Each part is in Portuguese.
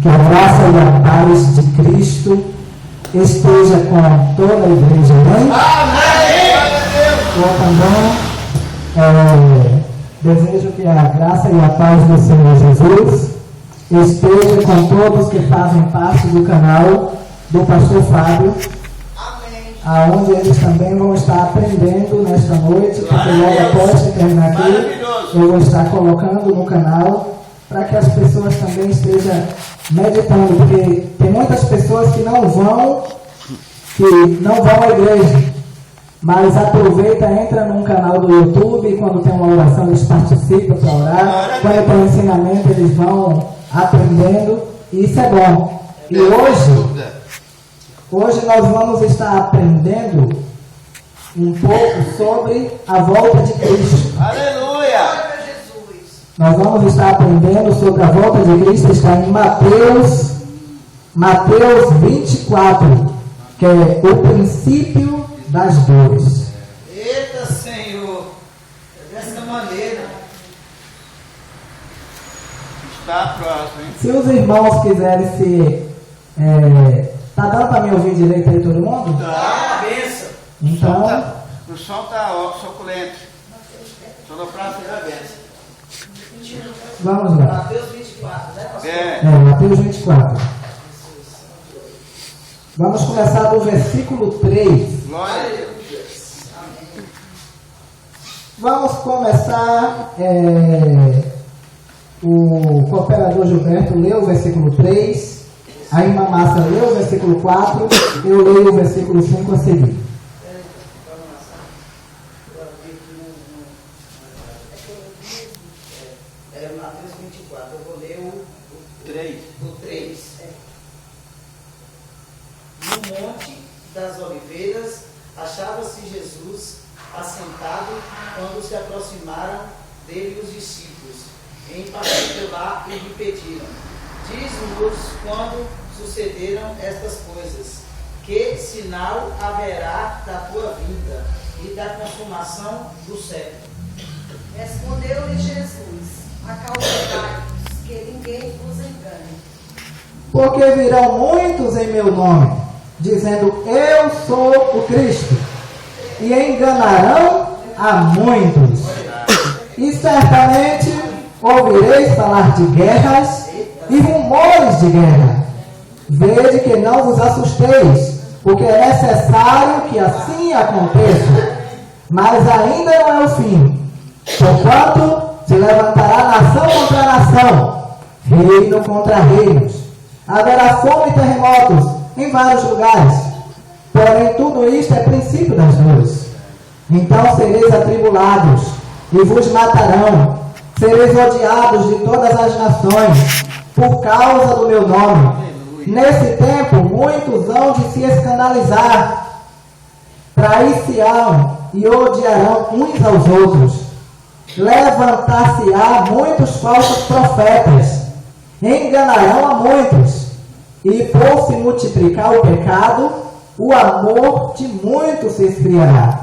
Que a graça e a paz de Cristo esteja com toda a igreja, amém? Eu também desejo que a graça e a paz do Senhor Jesus esteja com todos que fazem parte do canal do Pastor Fábio, aonde eles também vão estar aprendendo nesta noite, porque logo após que terminar aqui, eu vou estar colocando no canal para que as pessoas também estejam meditando, porque tem muitas pessoas que não vão à igreja, mas aproveita, entra num canal do YouTube e quando tem uma oração eles participam para orar, quando tem ensinamento eles vão aprendendo, e isso é bom. E hoje nós vamos estar aprendendo um pouco sobre a volta de Cristo. Aleluia! Nós vamos estar aprendendo sobre a volta de Cristo, está em Mateus 24, que é o princípio das dores. Eita, Senhor! É dessa maneira. Está próximo, hein? Se os irmãos quiserem se... tá dando para me ouvir direito aí todo mundo? Tá, benção. Então... O som está suculento. Sonoplastia será benção. Vamos lá. Mateus 24, né, pastor? Mateus 24. Vamos começar do versículo 3. Glória a Deus. Vamos começar. O cooperador Gilberto leu o versículo 3. A irmã Márcia leu o versículo 4. Eu leio o versículo 5 a seguir. Mateus 24, eu vou ler o 3. No Monte das Oliveiras, achava-se Jesus assentado quando se aproximaram dele os discípulos, em particular, e lhe pediram: diz-nos quando sucederam estas coisas, que sinal haverá da tua vinda e da consumação do século? Respondeu-lhe Jesus: acautelai-vos, que ninguém vos engane. Porque virão muitos em meu nome, dizendo: eu sou o Cristo, e enganarão a muitos. E certamente ouvireis falar de guerras e rumores de guerra. Vede que não vos assusteis, porque é necessário que assim aconteça, mas ainda não é o fim. Porquanto se levantará nação contra nação, reino contra reinos. Haverá fome e terremotos em vários lugares. Porém, tudo isto é princípio das dores. Então sereis atribulados, e vos matarão. Sereis odiados de todas as nações, por causa do meu nome. Nesse tempo, muitos hão de se escandalizar, trair-se-ão e odiarão uns aos outros. Levantar-se-á muitos falsos profetas, enganarão a muitos, e por se multiplicar o pecado, o amor de muitos se esfriará.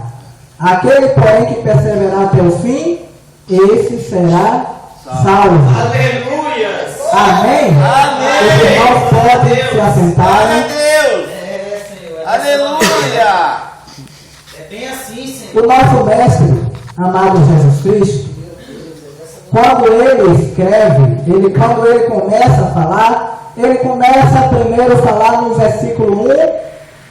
Aquele, porém, que perseverar até o fim, esse será salvo. Aleluia! Amém? Amém! Os irmãos podem se Glória a assentarem. Deus! Senhor. Aleluia! É bem assim, Senhor. O nosso mestre, amado Jesus Cristo, quando ele escreve, quando ele começa a falar, ele começa primeiro a falar no versículo 1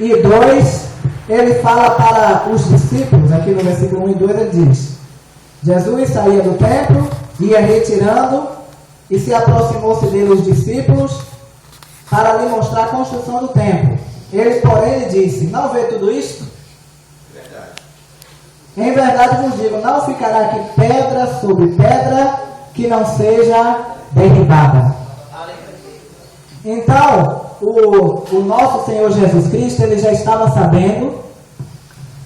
e 2, ele fala para os discípulos, aqui no versículo 1 e 2 ele diz: Jesus saía do templo, ia retirando, e se aproximou-se dele os discípulos, para lhe mostrar a construção do templo. Ele, porém, lhe disse: não vê tudo isto? Em verdade vos digo, não ficará aqui pedra sobre pedra que não seja derribada. Então, o nosso Senhor Jesus Cristo, ele já estava sabendo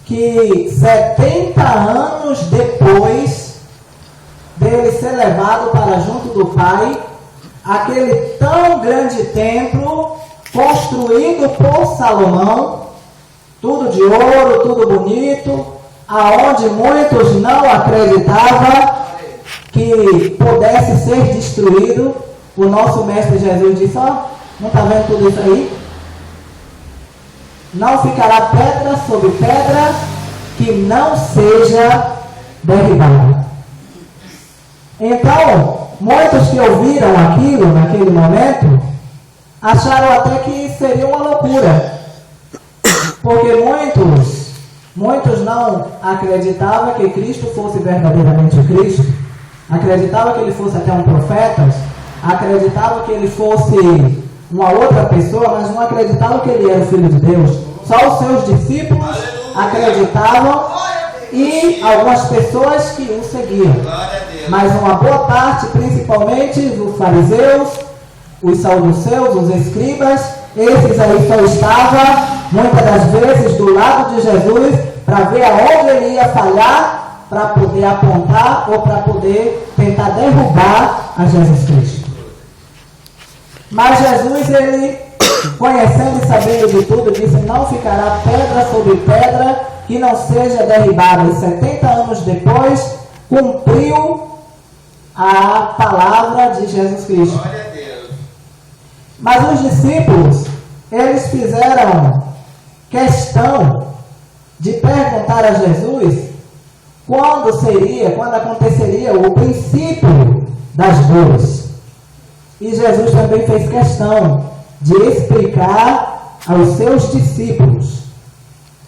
que 70 anos depois dele ser levado para junto do Pai, aquele tão grande templo construído por Salomão, tudo de ouro, tudo bonito, aonde muitos não acreditavam que pudesse ser destruído, o nosso mestre Jesus disse: ó, Não está vendo tudo isso aí? Não ficará pedra sobre pedra que não seja derribada. Então, muitos que ouviram aquilo naquele momento, acharam até que seria uma loucura. Porque muitos não acreditavam que Cristo fosse verdadeiramente Cristo. Acreditavam que ele fosse até um profeta. Acreditavam que ele fosse uma outra pessoa, mas não acreditavam que ele era o Filho de Deus. Só os seus discípulos acreditavam e algumas pessoas que o seguiam. Mas uma boa parte, principalmente os fariseus, os saduceus, os escribas, esses aí só estavam, muitas das vezes, do lado de Jesus, para ver aonde ele ia falhar, para poder apontar ou para poder tentar derrubar a Jesus Cristo. Mas Jesus, ele, conhecendo e sabendo de tudo, disse: não ficará pedra sobre pedra que não seja derribada. E 70 anos depois, cumpriu a palavra de Jesus Cristo. Glória a Deus. Mas os discípulos, eles fizeram questão de perguntar a Jesus quando aconteceria o princípio das dores. E Jesus também fez questão de explicar aos seus discípulos.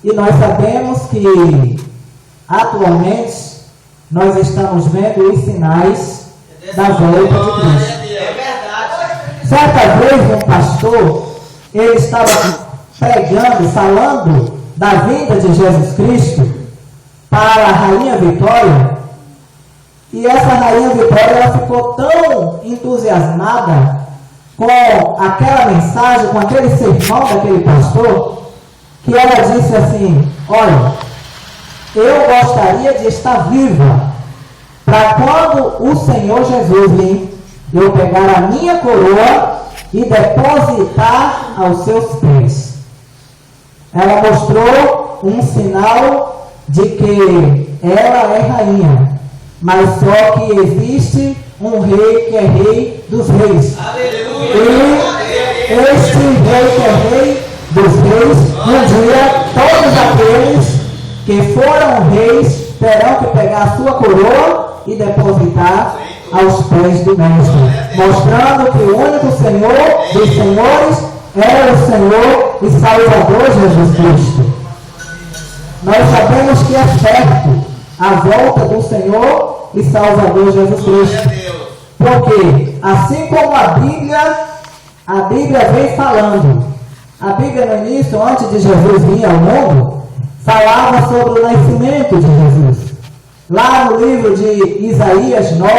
E nós sabemos que atualmente nós estamos vendo os sinais da volta de Cristo. É verdade. Certa vez um pastor, ele estava pregando, falando da vinda de Jesus Cristo para a Rainha Vitória. E essa Rainha Vitória, ela ficou tão entusiasmada com aquela mensagem, com aquele sermão daquele pastor, que ela disse assim: olha, eu gostaria de estar viva para quando o Senhor Jesus vir, eu pegar a minha coroa e depositar aos seus pés. Ela mostrou um sinal de que ela é rainha, mas só que existe um rei que é rei dos reis. Aleluia. E este rei que é rei dos reis, um dia todos aqueles que foram reis terão que pegar a sua coroa e depositar aos pés do Mestre, mostrando que o único Senhor dos senhores é o Senhor e Salvador Jesus Cristo. Nós sabemos que é certo a volta do Senhor e Salvador Jesus Cristo. Porque, assim como a Bíblia vem falando, a Bíblia no início, antes de Jesus vir ao mundo, falava sobre o nascimento de Jesus. Lá no livro de Isaías 9,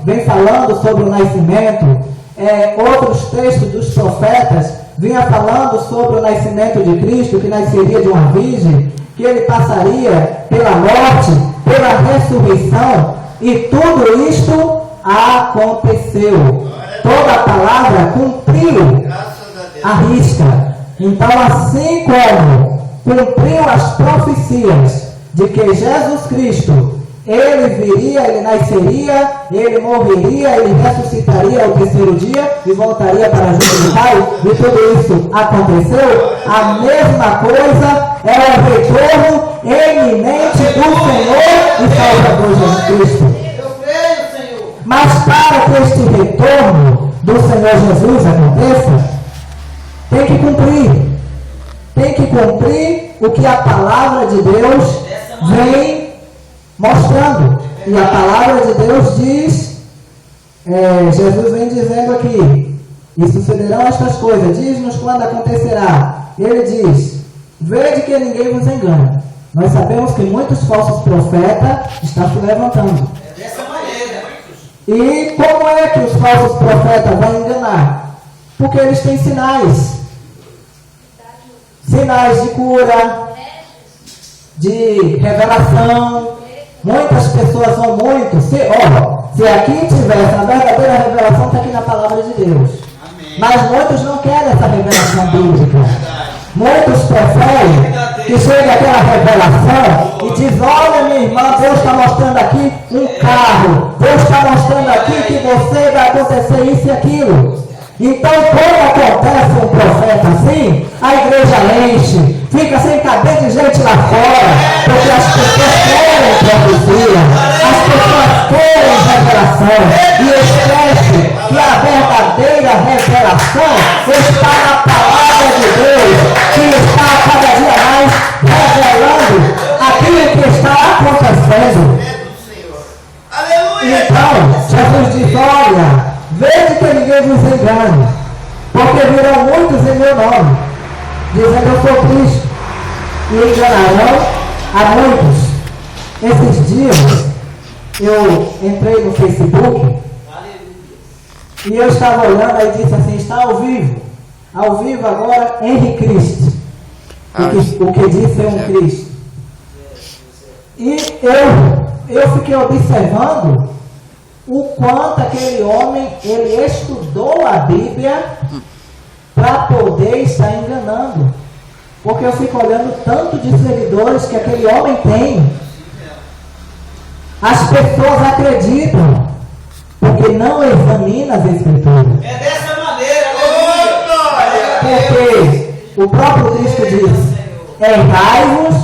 vem falando sobre o nascimento. Outros textos dos profetas vinha falando sobre o nascimento de Cristo, que nasceria de uma virgem, que ele passaria pela morte, pela ressurreição, e tudo isto aconteceu. Toda a palavra cumpriu a risca. Então, assim como cumpriu as profecias de que Jesus Cristo, ele viria, ele nasceria, ele morreria, ele ressuscitaria ao terceiro dia e voltaria para junto do Pai, e tudo isso aconteceu, a mesma coisa é o retorno iminente do Senhor e Salvador Jesus Cristo. Eu creio, Senhor. Mas para que este retorno do Senhor Jesus aconteça, tem que cumprir o que a palavra de Deus vem mostrando. E a palavra de Deus diz, Jesus vem dizendo aqui, e sucederão estas coisas, diz-nos quando acontecerá. Ele diz: vede que ninguém vos engane. Nós sabemos que muitos falsos profetas estão se levantando. Dessa maneira. E como é que os falsos profetas vão enganar? Porque eles têm sinais de cura, de revelação. Muitas pessoas são se aqui tivesse a verdadeira revelação, está aqui na palavra de Deus. Amém. Mas muitos não querem essa revelação bíblica. Muitos preferem que chegue aquela revelação e diz: olha, minha irmã, Deus está mostrando aqui um carro, Deus está mostrando aqui que você vai acontecer isso e aquilo. Então, quando acontece um profeta assim, a igreja enche, fica sem caber de gente lá fora, porque as pessoas querem profecia, as pessoas querem revelação, e esquece que a verdadeira revelação está na palavra de Deus, que está cada dia mais revelando aquilo que está acontecendo. Então, Jesus diz: olha, vede que ninguém vos engane, porque virão muitos em meu nome, dizendo eu sou Cristo, e enganarão a muitos. Esses dias, eu entrei no Facebook, e eu estava olhando aí e disse assim: está ao vivo agora Henrique Cristo, o que diz ser um Cristo. E eu fiquei observando o quanto aquele homem, ele estudou a Bíblia para poder estar enganando. Porque eu fico olhando tanto de seguidores que aquele homem tem. As pessoas acreditam, porque não examinam as Escrituras. É dessa maneira, Porque o próprio Cristo diz: errai-vos,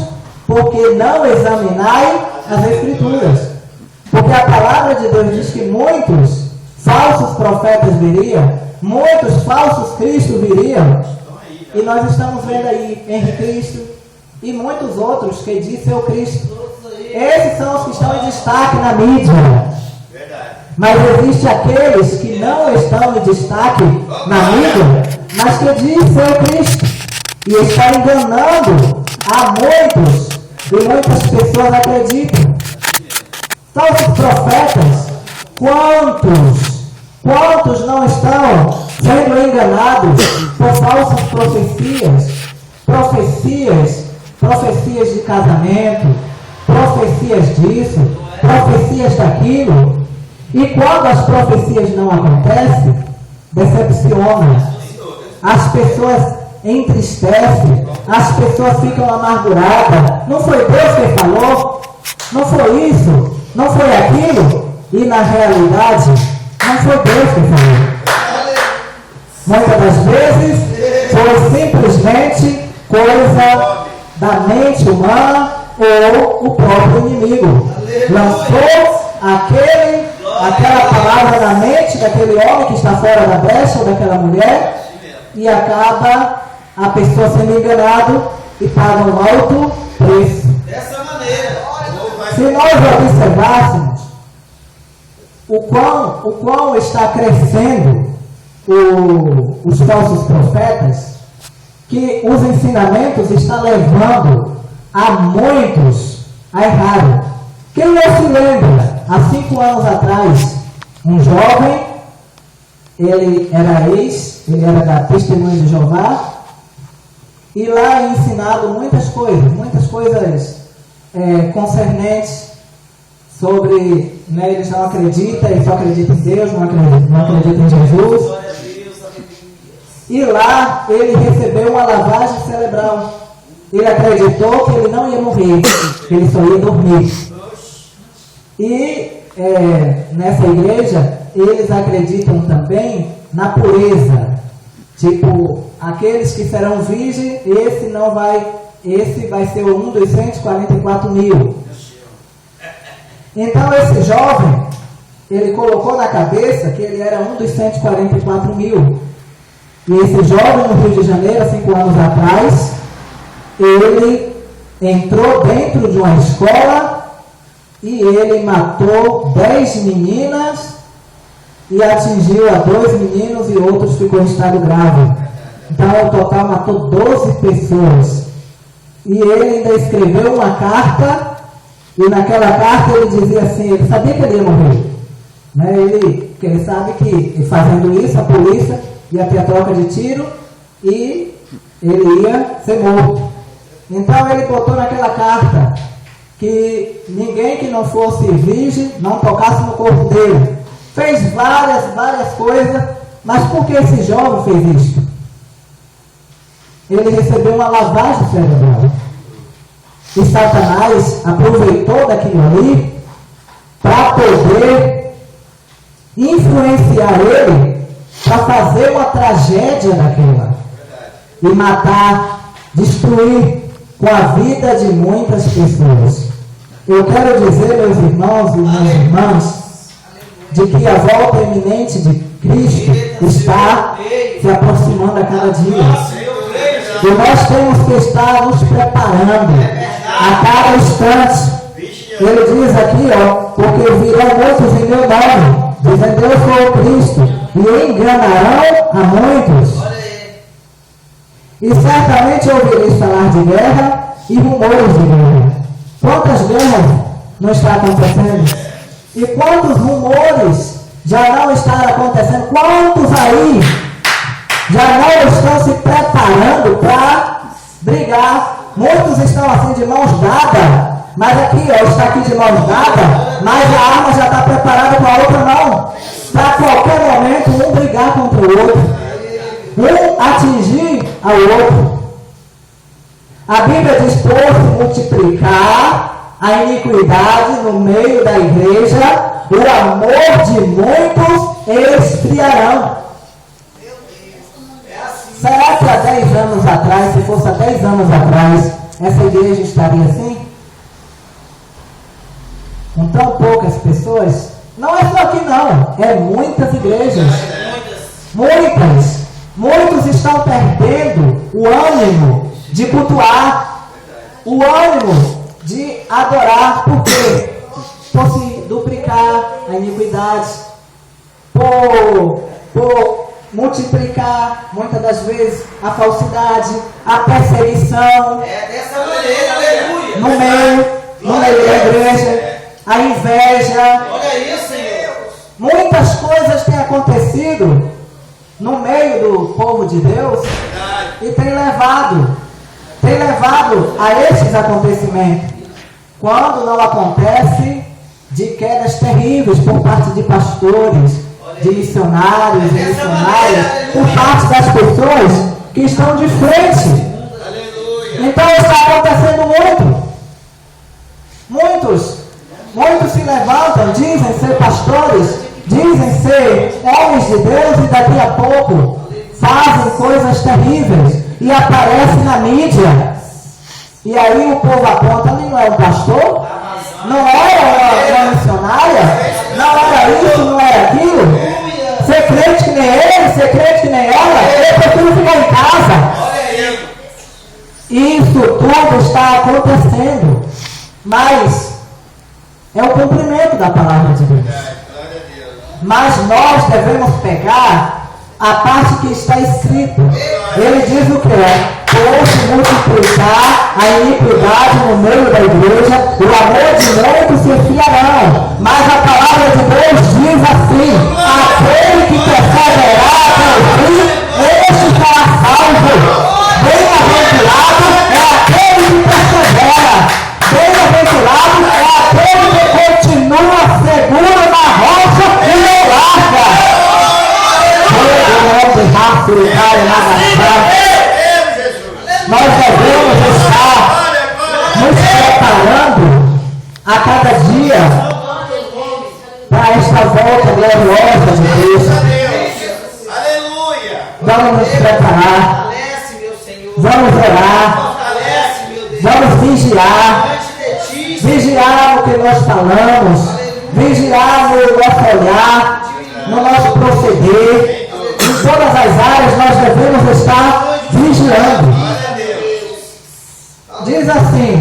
porque não examinai as Escrituras. Porque a palavra de Deus diz que muitos falsos profetas viriam, muitos falsos cristos viriam, e nós estamos vendo aí Henrique Cristo e muitos outros que dizem o Cristo. Esses são os que estão em destaque na mídia. Mas existem aqueles que não estão em destaque na mídia, mas que dizem ser o Cristo, e estão enganando a muitos, e muitas pessoas acreditam. Falsos profetas, quantos não estão sendo enganados por falsas profecias de casamento, profecias disso, profecias daquilo, e quando as profecias não acontecem, decepciona, as pessoas entristecem, as pessoas ficam amarguradas. Não foi Deus que falou, não foi isso, não foi aquilo, e na realidade não foi Deus que falou. Muitas das vezes foi simplesmente coisa da mente humana ou o próprio inimigo. Lançou aquela palavra na mente daquele homem que está fora da brecha ou daquela mulher, e acaba a pessoa sendo enganada e paga um alto preço. Dessa maneira. Se nós observássemos o quão está crescendo os falsos profetas, que os ensinamentos estão levando a muitos a errarem. Quem não se lembra, há 5 anos atrás, um jovem, ele era da Testemunha de Jeová, e lá é ensinado muitas coisas concernentes sobre, né, eles não acreditam, eles só acreditam em Deus, não acreditam em Jesus. E lá ele recebeu uma lavagem cerebral. Ele acreditou que ele não ia morrer, que ele só ia dormir. E nessa igreja, eles acreditam também na pureza. Tipo, aqueles que serão virgens, esse vai ser um dos 144 mil. Então esse jovem, ele colocou na cabeça que ele era um dos 144 mil. E esse jovem no Rio de Janeiro, há 5 anos atrás, ele entrou dentro de uma escola e ele matou 10 meninas e atingiu a 2 meninos e outros ficou em estado grave. Então, no total, matou 12 pessoas. E ele ainda escreveu uma carta, e naquela carta ele dizia assim, ele sabia que ele ia morrer. Né? Ele sabe que fazendo isso, a polícia ia ter a troca de tiro e ele ia ser morto. Então ele botou naquela carta que ninguém que não fosse virgem não tocasse no corpo dele. Fez várias coisas, mas por que esse jovem fez isso? Ele recebeu uma lavagem cerebral. E Satanás aproveitou daquilo ali para poder influenciar ele para fazer uma tragédia daquela e matar, destruir com a vida de muitas pessoas. Eu quero dizer, meus irmãos e minhas irmãs, de que a volta iminente de Cristo está se aproximando a cada dia. E nós temos que estar nos preparando a cada instante. Ele diz aqui, porque virão muitos em meu nome, dizendo eu sou o Cristo, e enganarão a muitos. E certamente ouvireis falar de guerra e rumores de guerra. Quantas guerras não estão acontecendo? E quantos rumores já não estão acontecendo? Quantos aí já não estão se preparando para brigar? Muitos estão assim de mãos dadas, mas aqui, está aqui de mãos dadas, mas a arma já está preparada com a outra mão, para qualquer momento um brigar contra o outro, um atingir ao outro. A Bíblia diz: por se multiplicar a iniquidade no meio da igreja, o amor de muitos esfriarão. Será que há 10 anos atrás, se fosse há 10 anos atrás, essa igreja estaria assim? Com tão poucas pessoas? Não é só aqui não, é muitas igrejas. Muitas. Muitos estão perdendo o ânimo de cultuar, o ânimo de adorar. Por quê? Por se duplicar a iniquidade, por multiplicar, muitas das vezes, a falsidade, a perseguição dessa maneira, aleluia. no meio da igreja, a inveja. Olha isso, Senhor. Muitas coisas têm acontecido no meio do povo de Deus e tem levado a esses acontecimentos. Quando não acontece de quedas terríveis por parte de pastores, de missionários e missionárias, por parte das pessoas que estão de frente. Então está acontecendo muito. Muitos se levantam, dizem ser pastores, dizem ser homens de Deus e daqui a pouco fazem coisas terríveis e aparecem na mídia. E aí o povo aponta: não é um pastor? Não era uma missionária? Não era isso, não era aquilo? Ser crente que nem ele, ser crente que nem ela, eu prefiro ficar em casa. Isso tudo está acontecendo, mas é o cumprimento da palavra de Deus. Mas nós devemos pegar a parte que está escrito. Ele diz o que é: por se multiplicar a iniquidade no meio da igreja, o amor de muitos se esfriarão. Mas a palavra de Deus diz assim: aquele que perseverar até o fim, este será salvo. Bem-aventurado é aquele que persevera. Bem-aventurado é aquele que continua seguro na rocha e não larga. Nós devemos estar nos preparando a cada dia para esta volta gloriosa de Deus. Vamos nos preparar, vamos orar, vamos vigiar no que nós falamos, vigiar no nosso olhar, no nosso proceder. Em todas as áreas nós devemos estar vigiando. Diz assim: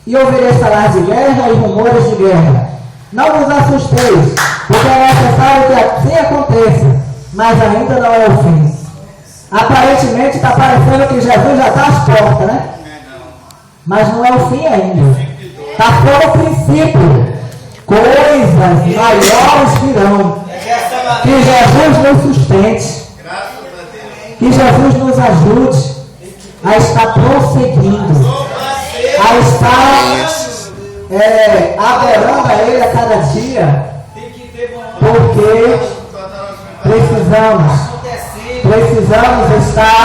e ouvireis falar de guerra e rumores de guerra. Não vos assusteis, porque é necessário que assim aconteça, mas ainda não é o fim. Aparentemente está parecendo que Jesus já está às portas, né? Mas não é o fim ainda. Está só o princípio. Coisas maiores virão. Que Jesus nos sustente. Que Jesus nos ajude a estar prosseguindo, a estar adorando a Ele a cada dia, porque precisamos estar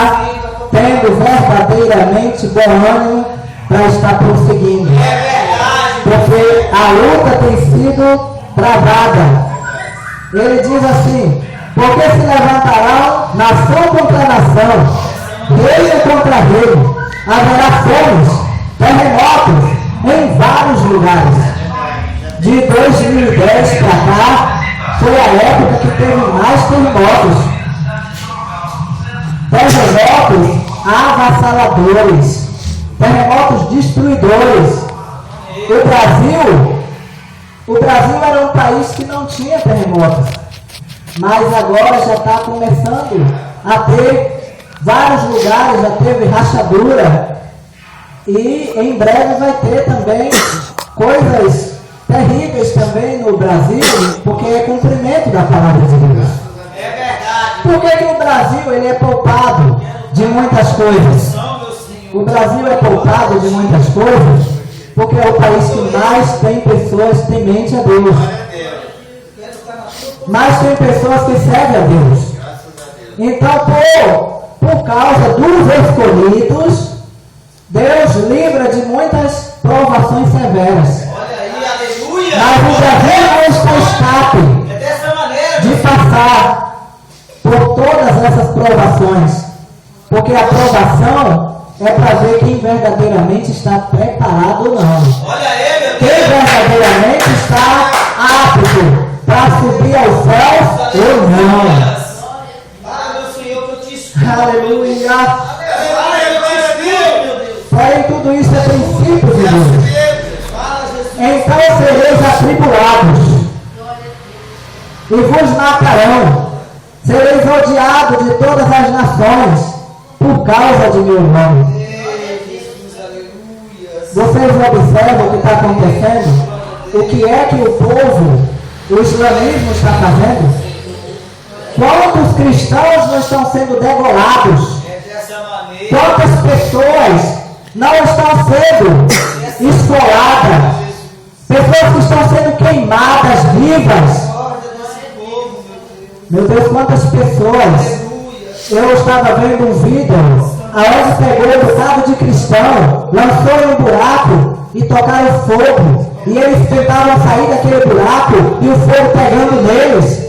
tendo verdadeiramente bom ânimo para estar prosseguindo, porque a luta tem sido travada. Ele diz assim: Porque se levantarão nação contra nação, reino contra reino, haverá fomes, terremotos em vários lugares. De 2010 para cá, foi a época que teve mais terremotos. Terremotos avassaladores, terremotos destruidores. O Brasil era um país que não tinha terremotos, mas agora já está começando a ter vários lugares, já teve rachadura, e em breve vai ter também coisas terríveis também no Brasil, porque é cumprimento da palavra de Deus. É verdade. Por que o Brasil ele é poupado de muitas coisas? O Brasil é poupado de muitas coisas porque é o país que mais tem pessoas temente a Deus. Mais tem pessoas que servem a Deus. Então, por causa dos escolhidos, Deus livra de muitas provações severas. Olha aí, aleluia! Mas o Brasil não está escape É dessa maneira. de passar por todas essas provações, porque a provação é para ver quem verdadeiramente está preparado ou não. Olha aí, meu Quem Deus. verdadeiramente está apto para subir aos céus ou não. Ah, meu Senhor, que eu te escuto. Aleluia! Aleluia, eu te escuto, meu Deus. Porém, tudo isso é princípio de Deus. Fala, Jesus. Então sereis atribulados e vos matarão. Sereis odiados de todas as nações por causa de meu nome. Jesus, aleluia. Vocês observam o que está acontecendo? O que é que o povo, o islamismo está fazendo? Quantos cristãos não estão sendo degolados? É dessa maneira. Quantas pessoas não estão sendo esfoladas? Pessoas que estão sendo queimadas vivas. Acorda desse povo, Meu meu Deus. Deus, quantas pessoas. Aleluia. Eu estava vendo um vídeo aonde pegou um bocado de cristão, lançou em um buraco e tocaram fogo. E eles tentavam sair daquele buraco e o fogo pegando neles.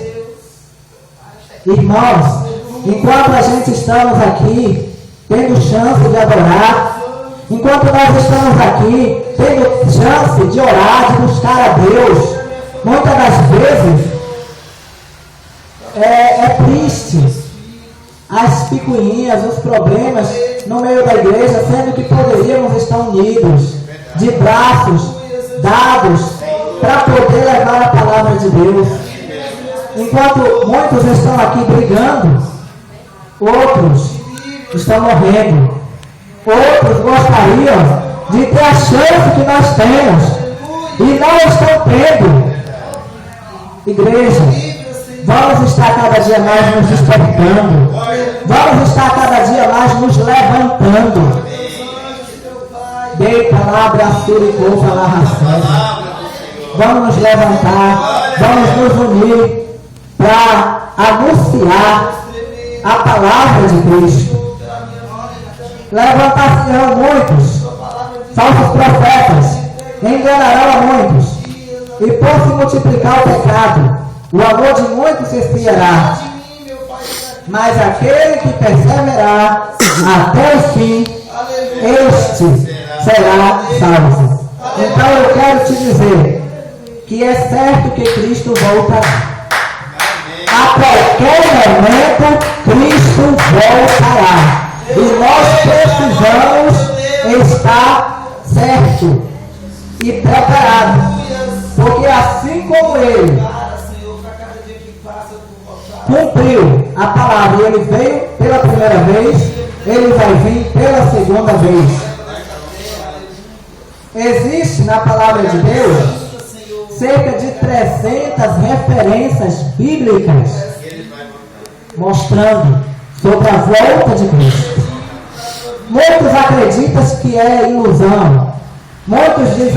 Irmãos, enquanto a gente estamos aqui, tendo chance de adorar, enquanto nós estamos aqui, tendo chance de orar, de buscar a Deus, muitas das vezes é triste as picuinhas, os problemas no meio da igreja, sendo que poderíamos estar unidos, de braços dados, para poder levar a palavra de Deus. Enquanto muitos estão aqui brigando, outros estão morrendo. Outros gostariam de ter a chance que nós temos e não estão tendo. Igreja, vamos estar cada dia mais nos despertando. Vamos estar cada dia mais nos levantando. Deita lá, abraçura e couva lá, raça. Vamos nos levantar, vamos nos unir para anunciar a palavra de Cristo. Levantar-se-ão muitos falsos profetas, enganarão a muitos, e por se multiplicar o pecado, o amor de muitos se esfriará. Mas aquele que perseverar até o fim, este será salvo. Então eu quero te dizer que é certo que Cristo voltará. A qualquer momento, Cristo voltará. E nós precisamos estar certo e preparado. Porque assim como Ele cumpriu a palavra, e Ele veio pela primeira vez, Ele vai vir pela segunda vez. Existe na palavra de Deus cerca de 300 referências bíblicas mostrando sobre a volta de Cristo. Muitos acreditam que é ilusão. Muitos dizem,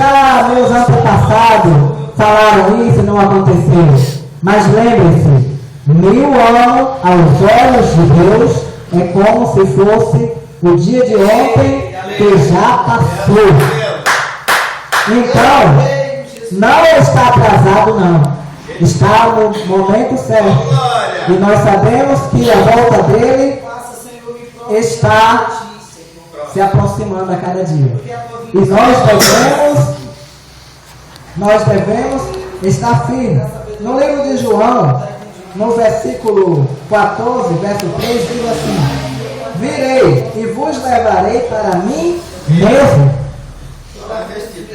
meus antepassados falaram isso e não aconteceu. Mas lembre-se, 1000 anos aos olhos de Deus é como se fosse o dia de ontem que já passou. Então, não está atrasado não. Está no momento certo. E nós sabemos que a volta dele Faça, Senhor, me prove está Senhor. se aproximando a cada dia. Porque a tua E vinda nós devemos estar firmes. No livro de João, no versículo 14, verso 3, diz assim: virei e vos levarei para mim mesmo.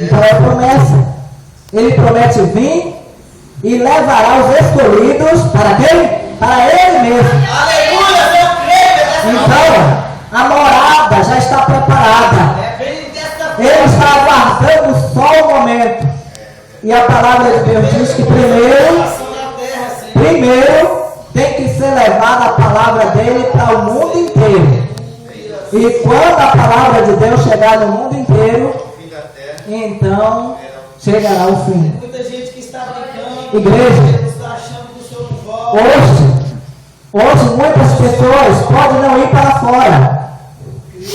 Então é promessa. Ele promete vir e levará os escolhidos para quem? Para ele mesmo. Aleluia, eu creio. Então, a morada já está preparada. Vem desta Ele está aguardando só o momento. E a palavra de Deus diz que primeiro na terra, Senhor. tem que ser levada a palavra dele para o mundo inteiro. E quando a palavra de Deus chegar no mundo inteiro, então chegará o fim. Muita gente que está brincando, Igreja, está achando que o Senhor não volta. hoje muitas pessoas podem não ir para fora,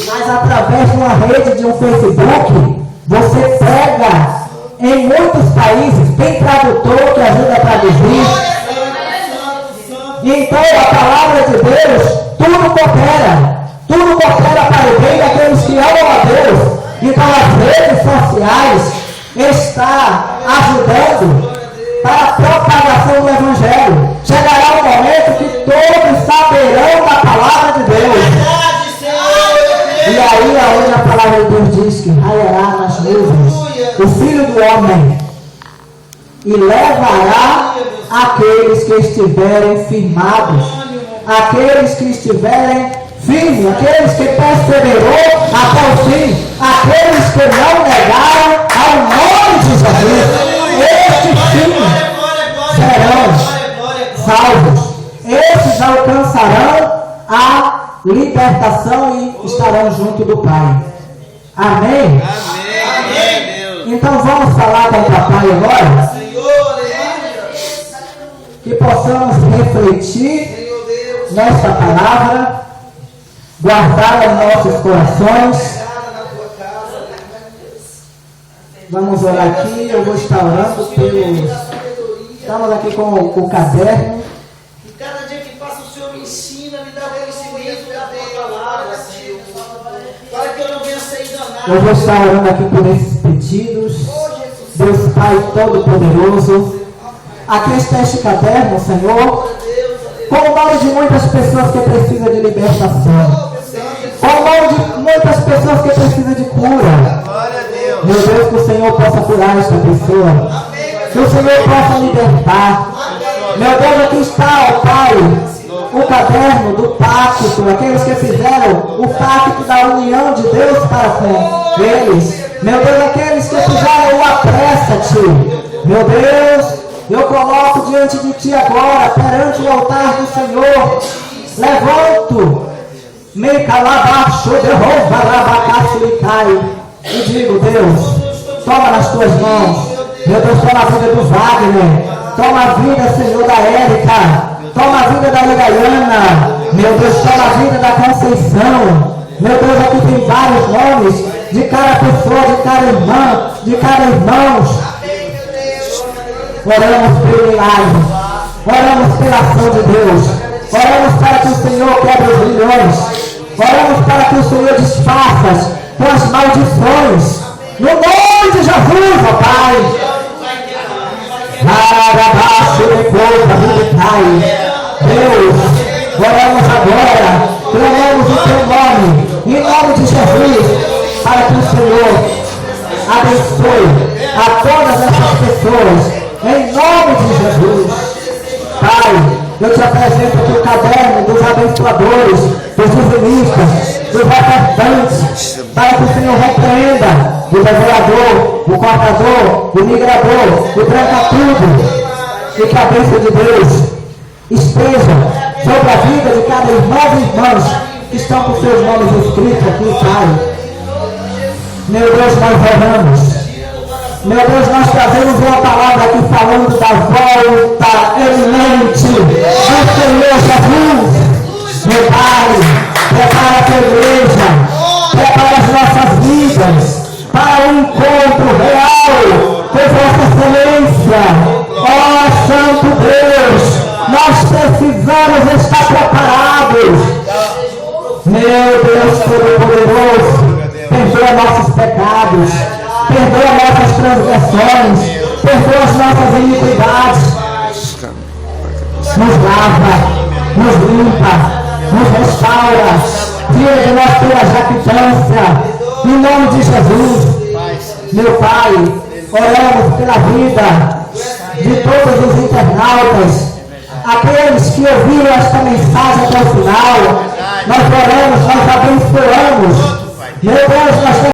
mas através de uma rede, de um Facebook, você prega em muitos países, tem tradutor que ajuda a traduzir. Então a palavra de Deus, tudo coopera para o bem daqueles que amam a Deus. Então as redes sociais estão ajudando para a propagação do Evangelho. Chegará um momento que todos saberão da palavra de Deus. E aí é onde a palavra de Deus diz que raiará nas nuvens o Filho do Homem e levará aqueles que estiverem firmados, aqueles que estiverem firmes, aqueles que perseverou até o fim, aqueles que não negaram ao nome de Jesus. Estes sim serão salvos. Estes alcançarão a libertação e estarão junto do Pai. Amém? Então vamos falar com o papai agora, que possamos refletir nesta palavra, guardá-la em nossos corações. Vamos orar aqui, eu vou estar orando pelos... Estamos aqui com o caderno. E cada dia que passa o Senhor me ensina, me dá conhecimento da tua palavra, Senhor. Para que eu não venha ser enganado. Eu vou estar orando aqui por esses pedidos. Deus Pai Todo-Poderoso, aqui está este caderno, Senhor, com o nome de muitas pessoas que precisam de libertação, com o nome de muitas pessoas que precisam de cura. Meu Deus, que o Senhor possa curar esta pessoa, que o Senhor possa libertar. Meu Deus, aqui está, ó Pai, o caderno do pacto, aqueles que fizeram o pacto da união de Deus para com eles. Meu Deus, aqueles que fizeram o apressa-te. Meu Deus, eu coloco diante de Ti agora, perante o altar do Senhor. Levanto, me calabaixo, derruba, labacaço e cai. E digo, Deus, toma nas Tuas mãos. Meu Deus, toma a vida do Wagner. Toma a vida, Senhor, da Érica. Toma a vida da Ligaiana. Meu Deus, toma a vida da Conceição. Meu Deus, aqui tem vários nomes de cada pessoa, de cada irmã, de cada irmão. Oramos pelo milagre. Oramos pela ação de Deus. Oramos para que o Senhor quebre os grilhões. Oramos para que o Senhor desfaça com as maldições. No nome de Jesus, ó Pai. Deus, oramos agora, clamamos o Teu nome, em nome de Jesus, para que o Senhor abençoe a todas essas pessoas, em nome de Jesus. Pai, eu te apresento aqui o caderno dos abençoadores, dos dizimistas, dos ofertantes, para que o Senhor repreenda o devorador, o cortador, o migrador, o tranca-tudo, e que a bênção de Deus esteja sobre a vida de cada irmão e irmãs que estão com seus nomes escritos aqui, Pai. Meu Deus, nós oramos. Meu Deus, nós trazemos uma palavra aqui falando da volta eminente do Senhor Jesus. Meu Pai, prepara a tua igreja, prepara as nossas vidas para o encontro real com Vossa Excelência. Ó Santo Deus, nós precisamos pecados, perdoa nossas transgressões, perdoa as nossas iniquidades, nos lava, nos limpa, nos restaura, tira de nós toda jactância, em nome de Jesus. Meu Pai, oramos pela vida de todos os internautas, aqueles que ouviram esta mensagem até o final. Nós oramos, nós abençoamos. Meu Deus, nós